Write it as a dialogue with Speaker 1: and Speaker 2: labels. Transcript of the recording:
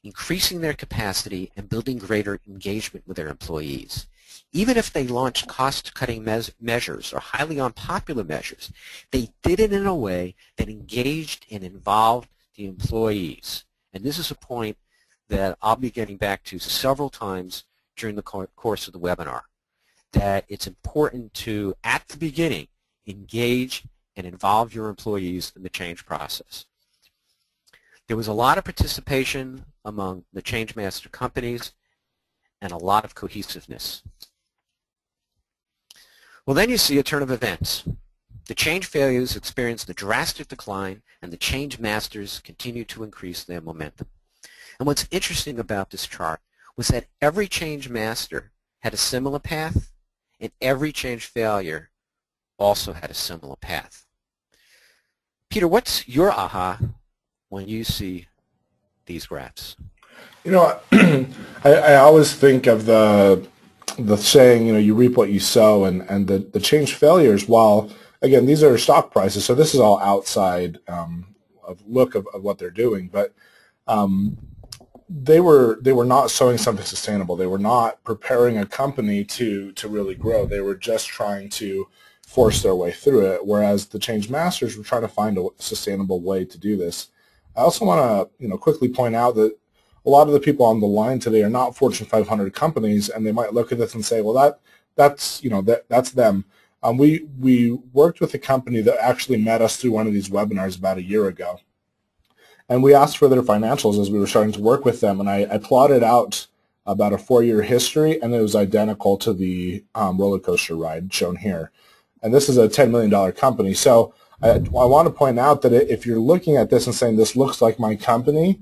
Speaker 1: increasing their capacity and building greater engagement with their employees. Even if they launched cost-cutting measures or highly unpopular measures, they did it in a way that engaged and involved the employees. And this is a point that I'll be getting back to several times during the course of the webinar, that it's important to, at the beginning, engage and involve your employees in the change process. There was a lot of participation among the change master companies and a lot of cohesiveness. Well, then you see a turn of events. The change failures experienced a drastic decline, and the change masters continued to increase their momentum. And what's interesting about this chart was that every change master had a similar path, and every change failure also had a similar path. Peter, what's your aha when you see these graphs?
Speaker 2: You know, I always think of the saying, you know, you reap what you sow, and the change failures, while, again, these are stock prices, so this is all outside of look of what they're doing, but they were not sowing something sustainable. They were not preparing a company to really grow. They were just trying to force their way through it, whereas the change masters were trying to find a sustainable way to do this. I also want to quickly point out that a lot of the people on the line today are not Fortune 500 companies, and they might look at this and say, well, that's them. We worked with a company that actually met us through one of these webinars about a year ago, and we asked for their financials as we were starting to work with them, and I plotted out about a 4-year history, and it was identical to the roller coaster ride shown here. And this is a $10 million company. So I want to point out that if you're looking at this and saying this looks like my company,